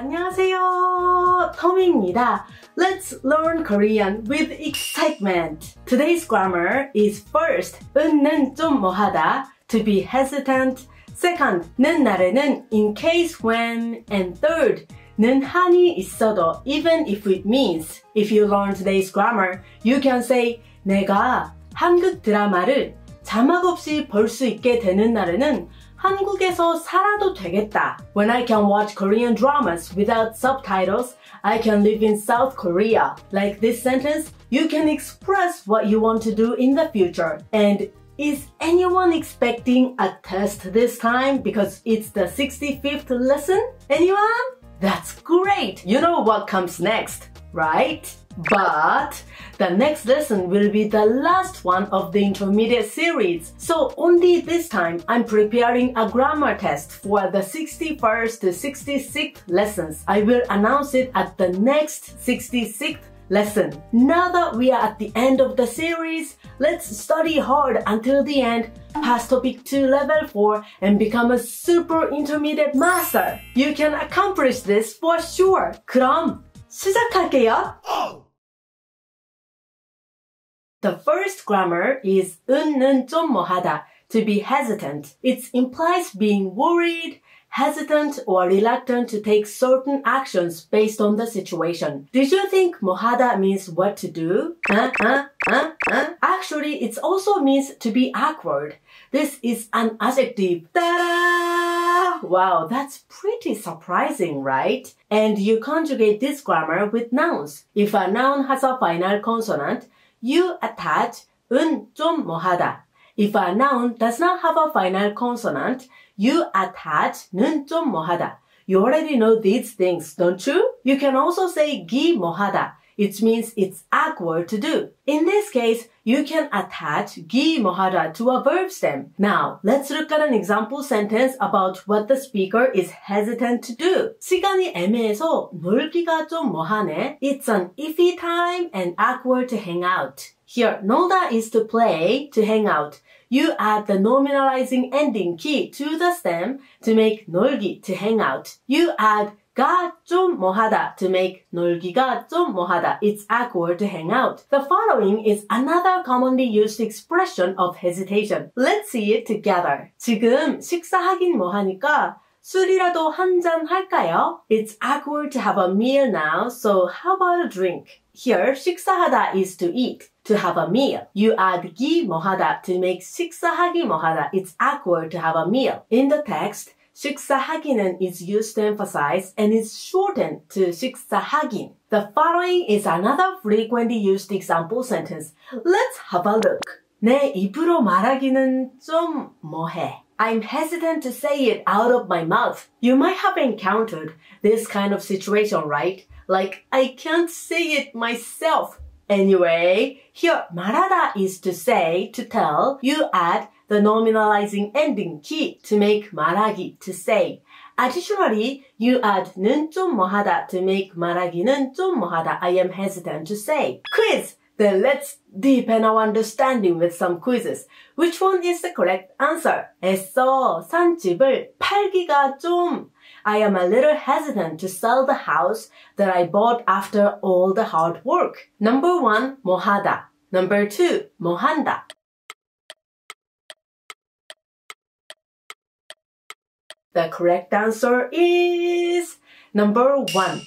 안녕하세요, 터미입니다. Let's learn Korean with excitement. Today's grammar is first, 은는 좀 뭐하다, to be hesitant. Second, 는 나래는 in case when. And third, 는 한이 있어도 even if it means. If you learn today's grammar, you can say 내가 한국 드라마를 자막 없이 볼 수 있게 되는 날에는 한국에서 살아도 되겠다. When I can watch Korean dramas without subtitles, I can live in South Korea. Like this sentence, you can express what you want to do in the future. And is anyone expecting a test this time because it's the 65th lesson? Anyone? That's great! You know what comes next, right? But the next lesson will be the last one of the intermediate series. So only this time I'm preparing a grammar test for the 61st to 66th lessons. I will announce it at the next 66th lesson. Now that we are at the end of the series, let's study hard until the end, pass topic 2 level 4 and become a super intermediate master. You can accomplish this for sure. 그럼 시작할게요. The first grammar is 은는 좀 뭐하다, to be hesitant. It implies being worried, hesitant, or reluctant to take certain actions based on the situation. Did you think 뭐하다 means what to do? Actually, it also means to be awkward. This is an adjective. Ta-da! Wow, that's pretty surprising, right? And you conjugate this grammar with nouns. If a noun has a final consonant, you attach 은 좀 뭐하다. If a noun does not have a final consonant, you attach 는 좀 뭐하다. You already know these things, don't you? You can also say 기 뭐하다. It means it's awkward to do. In this case, you can attach 기 뭐하다 to a verb stem. Now, let's look at an example sentence about what the speaker is hesitant to do. 시간이 애매해서 놀기가 좀 뭐하네. It's an iffy time and awkward to hang out. Here, 놀다 is to play, to hang out. You add the nominalizing ending 기 to the stem to make 놀기, to hang out. You add 가 좀 뭐하다 to make 놀기가 좀 뭐하다. It's awkward to hang out. The following is another commonly used expression of hesitation. Let's see it together. 지금 식사하긴 뭐하니까 술이라도 한잔 할까요? It's awkward to have a meal now, so how about a drink? Here, 식사하다 is to eat, to have a meal. You add 기 뭐하다 to make 식사하기 뭐하다. It's awkward to have a meal. In the text, 식사하기는 is used to emphasize and is shortened to 식사하긴. The following is another frequently used example sentence. Let's have a look. 내 입으로 말하기는 좀 뭐해. I'm hesitant to say it out of my mouth. You might have encountered this kind of situation, right? Like, I can't say it myself. Anyway, here 말하다 is to say, to tell. You add the nominalizing ending 기 to make 말하기, to say. Additionally, you add 는 좀 뭐하다 to make 말하기는 좀 뭐하다. I am hesitant to say. Quiz! Then let's deepen our understanding with some quizzes. Which one is the correct answer? 애써 산 집을 팔기가 좀. I am a little hesitant to sell the house that I bought after all the hard work. Number 1, 뭐하다. Number 2, 뭐한다. The correct answer is number 1.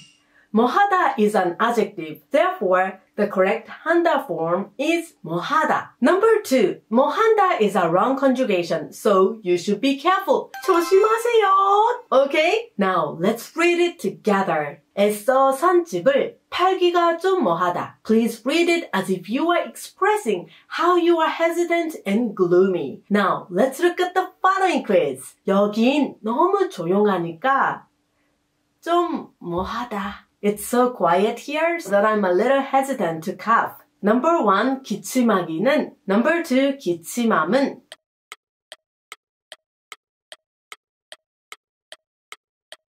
뭐하다 is an adjective. Therefore, the correct 한다 form is 뭐하다. Number 2. 뭐한다 is a wrong conjugation, so you should be careful. 조심하세요. Okay? Now, let's read it together. 애써 산 집을 팔기가 좀 뭐하다. Please read it as if you are expressing how you are hesitant and gloomy. Now, let's look at the following quiz. 여긴 너무 조용하니까 좀 뭐하다. It's so quiet here that I'm a little hesitant to cough. Number 1, 기침하기는. Number 2, 기침함은.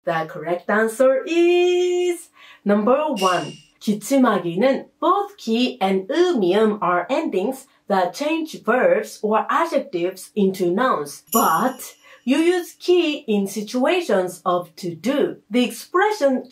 The correct answer is number 1. 기침하기는. Both 기 and 으, 미음 are endings that change verbs or adjectives into nouns. But You use 기 in situations of to do. The expression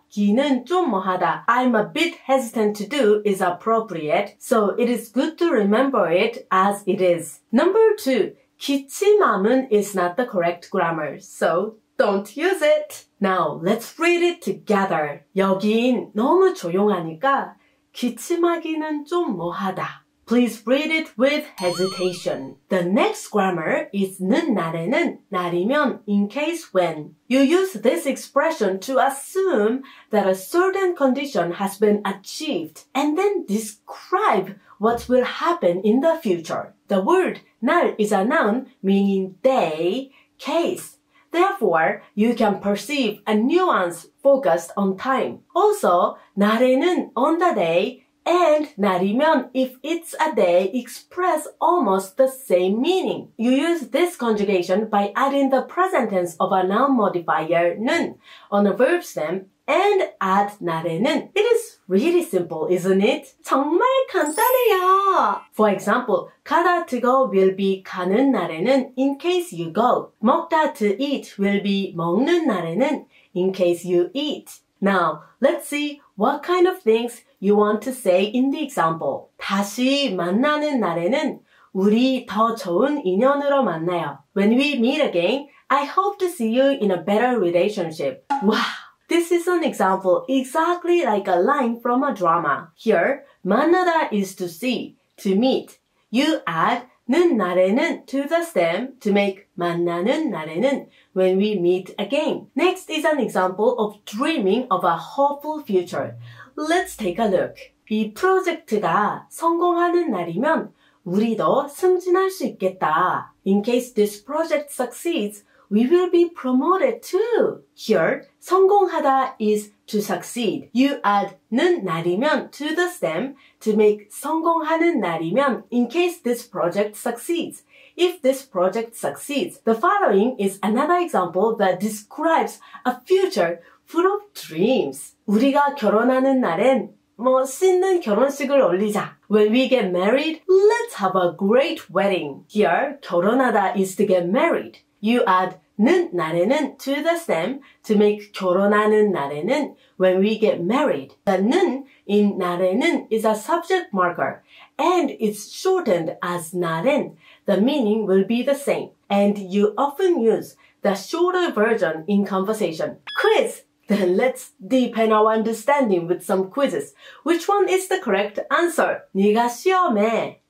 기는 좀 뭐하다, I'm a bit hesitant to do is appropriate, so it is good to remember it as it is. Number 2, 기침함은 is not the correct grammar, so don't use it. Now, let's read it together. 여긴 너무 조용하니까 기침하기는 좀 뭐하다. Please read it with hesitation. The next grammar is 는 날에는 날이면 in case when. You use this expression to assume that a certain condition has been achieved and then describe what will happen in the future. The word 날 is a noun meaning day, case. Therefore, you can perceive a nuance focused on time. Also, 날에는 on the day and 날이면 if it's a day express almost the same meaning. You use this conjugation by adding the present tense of a noun modifier 는 on a verb stem and add 날에는. It is really simple, isn't it? 정말 간단해요. For example, 가다 to go will be 가는 날에는 in case you go. 먹다 to eat will be 먹는 날에는 in case you eat. Now, let's see what kind of things you want to say in the example. 다시 만나는 날에는 우리 더 좋은 인연으로 만나요. When we meet again, I hope to see you in a better relationship. Wow! This is an example exactly like a line from a drama. Here, 만나다 is to see, to meet. You add 는 날에는 to the stem to make 만나는 날에는 when we meet again. Next is an example of dreaming of a hopeful future. Let's take a look. 이 프로젝트가 성공하는 날이면 우리도 승진할 수 있겠다. In case this project succeeds, we will be promoted too. Here, 성공하다 is to succeed. You add 는 날이면 to the stem to make 성공하는 날이면 in case this project succeeds. If this project succeeds, the following is another example that describes a future full of dreams. 우리가 결혼하는 날엔 멋있는 결혼식을 올리자. When we get married, let's have a great wedding. Here, 결혼하다 is to get married. You add 는 날에는 to the stem to make 결혼하는 날에는 when we get married. The 는 in 날에는 is a subject marker and it's shortened as 날엔. The meaning will be the same and you often use the shorter version in conversation. Quiz! Then let's deepen our understanding with some quizzes. Which one is the correct answer? 네가 시험해.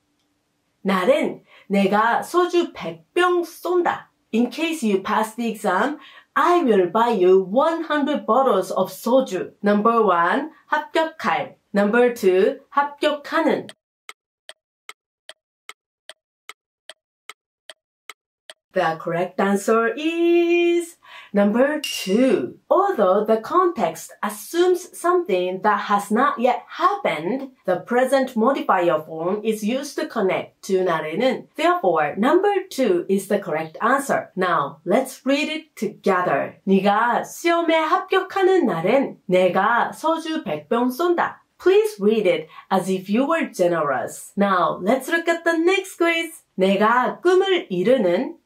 날엔 내가 소주 100병 쏜다. In case you pass the exam, I will buy you 100 bottles of soju. Number 1, 합격할. Number 2, 합격하는. The correct answer is number 2. Although the context assumes something that has not yet happened, the present modifier form is used to connect to 날에는. Therefore, number 2 is the correct answer. Now, let's read it together. 네가 시험에 합격하는 날엔 내가 소주 100병 쏜다. Please read it as if you were generous. Now, let's look at the next quiz. 내가 꿈을 이루는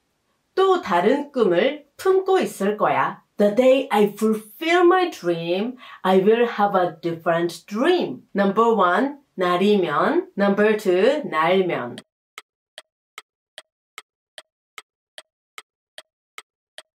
또 다른 꿈을 품고 있을 거야. The day I fulfill my dream, I will have a different dream. Number 1, 날이면. Number 2, 날면.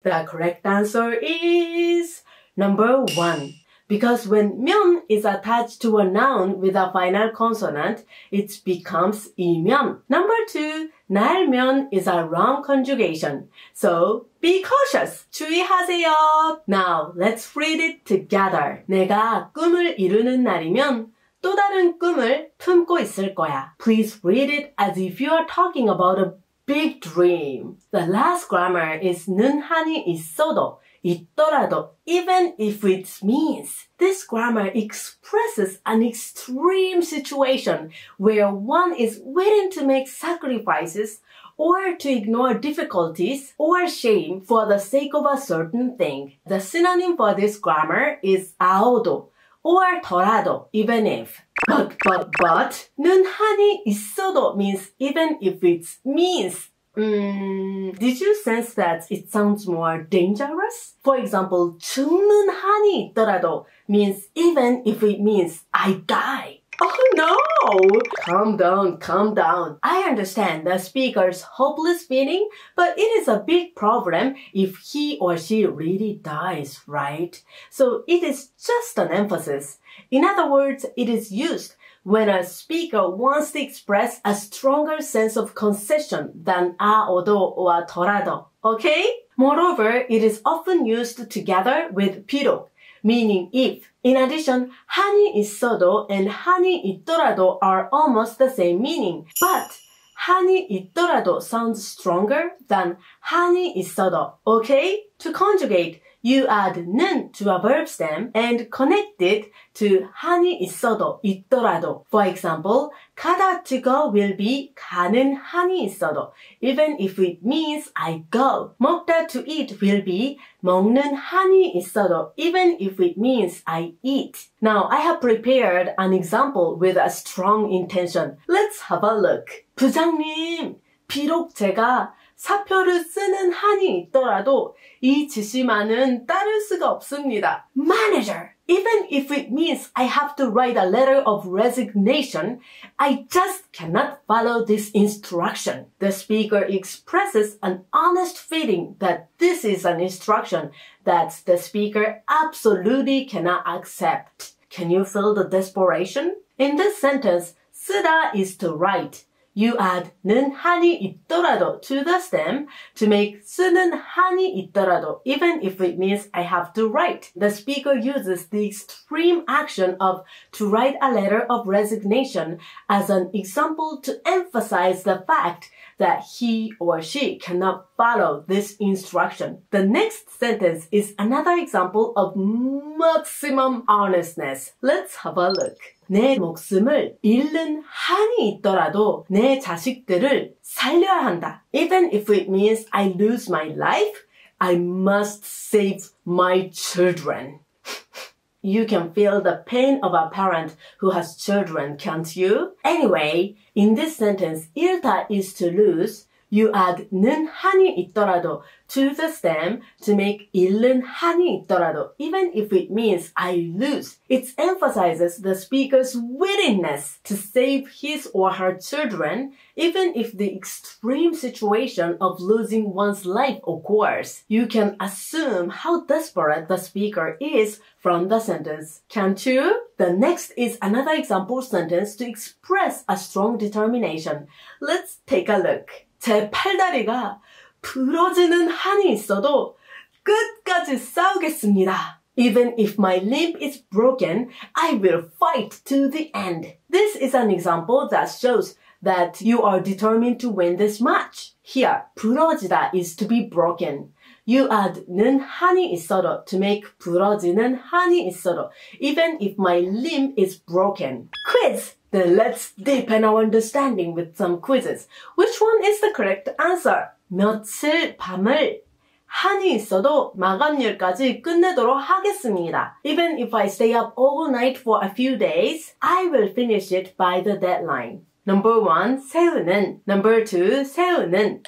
The correct answer is number 1. Because when 면 is attached to a noun with a final consonant, it becomes 이면. Number 2, 날면 is a wrong conjugation. So be cautious. 주의하세요. Now let's read it together. 내가 꿈을 이루는 날이면 또 다른 꿈을 품고 있을 거야. Please read it as if you are talking about a big dream. The last grammar is 는 한이 있어도 있더라도, even if it means. This grammar expresses an extreme situation where one is willing to make sacrifices or to ignore difficulties or shame for the sake of a certain thing. The synonym for this grammar is 아오도 or 더라도, even if. But, 는 한이 있어도 means even if it means. Did you sense that it sounds more dangerous? For example, 죽는 한이 있더라도 means even if it means I die. Oh no! Calm down, calm down. I understand the speaker's hopeless feeling, but it is a big problem if he or she really dies, right? So it is just an emphasis. In other words, it is used when a speaker wants to express a stronger sense of concession than 아, 오도, or 더라도. Okay? Moreover, it is often used together with 비록, meaning if. In addition, 한이 있어도 and 한이 있더라도 are almost the same meaning. But 한이 있더라도 sounds stronger than 한이 있어도. Okay? To conjugate, you add 는 to a verb stem and connect it to 한이 있어도, 있더라도. For example, 가다 to go will be 가는 한이 있어도, even if it means I go. 먹다 to eat will be 먹는 한이 있어도, even if it means I eat. Now, I have prepared an example with a strong intention. Let's have a look. 부장님, 비록 제가 사표를 쓰는 한이 있더라도 이 지시만은 따를 수가 없습니다. Manager, even if it means I have to write a letter of resignation, I just cannot follow this instruction. The speaker expresses an honest feeling that this is an instruction that the speaker absolutely cannot accept. Can you feel the desperation? In this sentence, 쓰다 is to write. You add 는 한이 있더라도 to the stem to make 쓰는 한이 있더라도, even if it means I have to write. The speaker uses the extreme action of to write a letter of resignation as an example to emphasize the fact that he or she cannot follow this instruction. The next sentence is another example of maximum honestness. Let's have a look. 내 목숨을 잃는 한이 있더라도 내 자식들을 살려야 한다. Even if it means I lose my life, I must save my children. You can feel the pain of a parent who has children, can't you? Anyway, in this sentence, 잃다 is to lose. You add 는 한이 있더라도 to the stem to make 잃는 한이 있더라도, even if it means I lose. It emphasizes the speaker's willingness to save his or her children, even if the extreme situation of losing one's life occurs. You can assume how desperate the speaker is from the sentence, can't you? The next is another example sentence to express a strong determination. Let's take a look. 제 팔다리가 부러지는 한이 있어도 끝까지 싸우겠습니다. Even if my limb is broken, I will fight to the end. This is an example that shows that you are determined to win this match. Here, 부러지다 is to be broken. You add 는 한이 있어도 to make 부러지는 한이 있어도, even if my limb is broken. Quiz! Then let's deepen our understanding with some quizzes. Which one is the correct answer? 며칠 밤을 한이 있어도 마감일까지 끝내도록 하겠습니다. Even if I stay up all night for a few days, I will finish it by the deadline. Number 1, 세우는. Number 2, 세우는.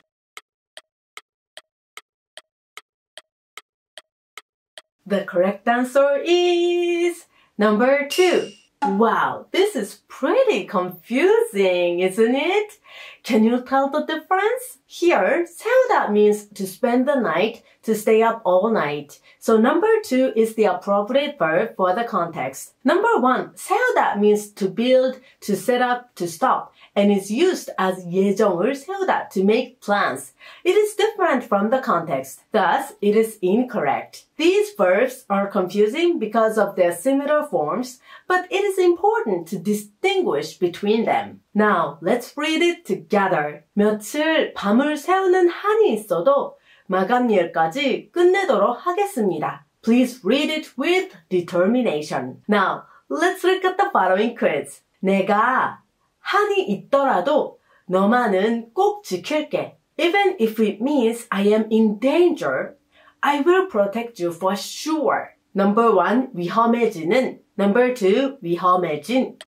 The correct answer is number 2. Wow, this is pretty confusing, isn't it? Can you tell the difference? Here, 세우다 means to spend the night, to stay up all night. So number 2 is the appropriate verb for the context. Number 1, 세우다 means to build, to set up, to stop, and is used as 예정을 세우다, to make plans. It is different from the context. Thus, it is incorrect. These verbs are confusing because of their similar forms, but it is important to distinguish between them. Now, let's read it together. 며칠 밤을 새우는 한이 있어도 마감일까지 끝내도록 하겠습니다. Please read it with determination. Now, let's look at the following quiz. 내가 한이 있더라도 너만은 꼭 지킬게. Even if it means I am in danger, I will protect you for sure. Number 1, 위험해지는. Number 2, 위험해진.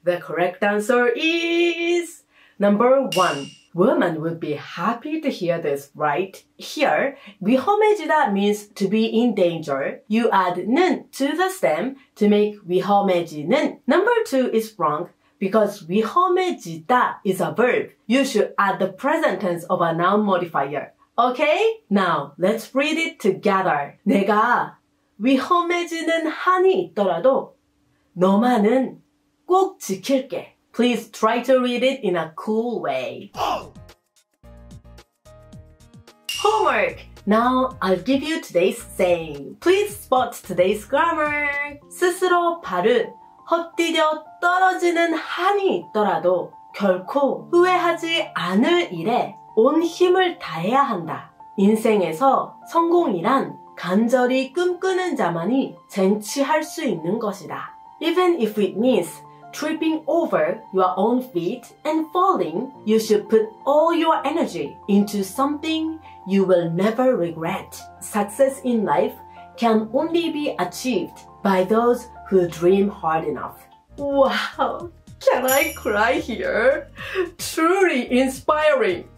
The correct answer is number 1. Women would be happy to hear this, right? Here, 위험해지다 means to be in danger. You add 는 to the stem to make 위험해지는. Number 2 is wrong because 위험해지다 is a verb. You should add the present tense of a noun modifier. Okay? Now, let's read it together. 내가 위험해지는 한이 있더라도 너만은 꼭 지킬게. Please try to read it in a cool way. Homework! Now I'll give you today's saying. Please spot today's grammar. 스스로 발을 헛디뎌 떨어지는 한이 있더라도 결코 후회하지 않을 일에 온 힘을 다해야 한다. 인생에서 성공이란 간절히 꿈꾸는 자만이 쟁취할 수 있는 것이다. Even if it means tripping over your own feet and falling, you should put all your energy into something you will never regret. Success in life can only be achieved by those who dream hard enough. Wow! Can I cry here? Truly inspiring!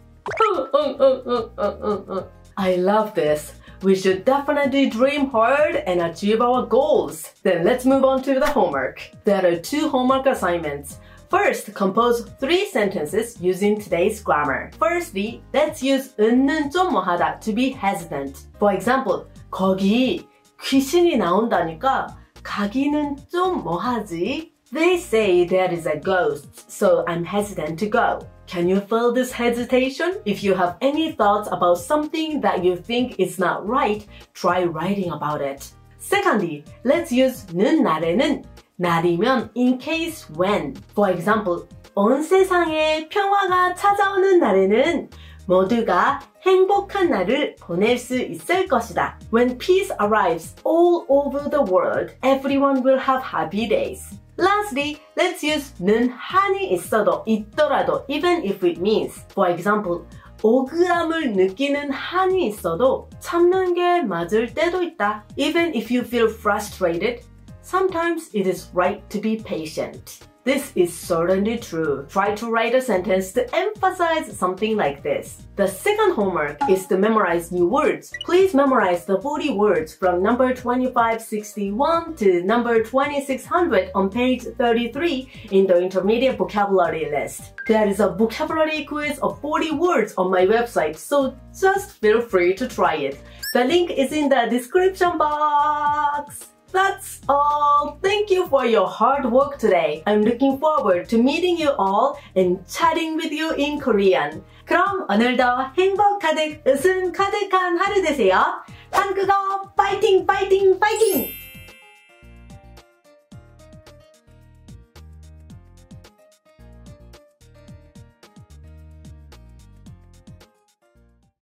I love this. We should definitely dream hard and achieve our goals. Then let's move on to the homework. There are 2 homework assignments. First, compose 3 sentences using today's grammar. Firstly, let's use 은는 좀 뭐하다 to be hesitant. For example, 거기 귀신이 나온다니까 가기는 좀 뭐하지? They say there is a ghost, so I'm hesitant to go. Can you feel this hesitation? If you have any thoughts about something that you think is not right, try writing about it. Secondly, let's use 는 날에는 날이면 in case when. For example, 온 세상에 평화가 찾아오는 날에는 모두가 행복한 날을 보낼 수 있을 것이다. When peace arrives all over the world, everyone will have happy days. Lastly, let's use 는 한이 있더라도 even if it means. For example, 억울함을 느끼는 한이 있어도 참는 게 맞을 때도 있다. Even if you feel frustrated, sometimes it is right to be patient. This is certainly true. Try to write a sentence to emphasize something like this. The second homework is to memorize new words. Please memorize the 40 words from number 2561 to number 2600 on page 33 in the intermediate vocabulary list. There is a vocabulary quiz of 40 words on my website, so just feel free to try it. The link is in the description box. That's all. Thank you for your hard work today. I'm looking forward to meeting you all and chatting with you in Korean. 그럼 오늘도 행복 가득 웃음 가득한 하루 되세요. 한국어 파이팅 파이팅 파이팅!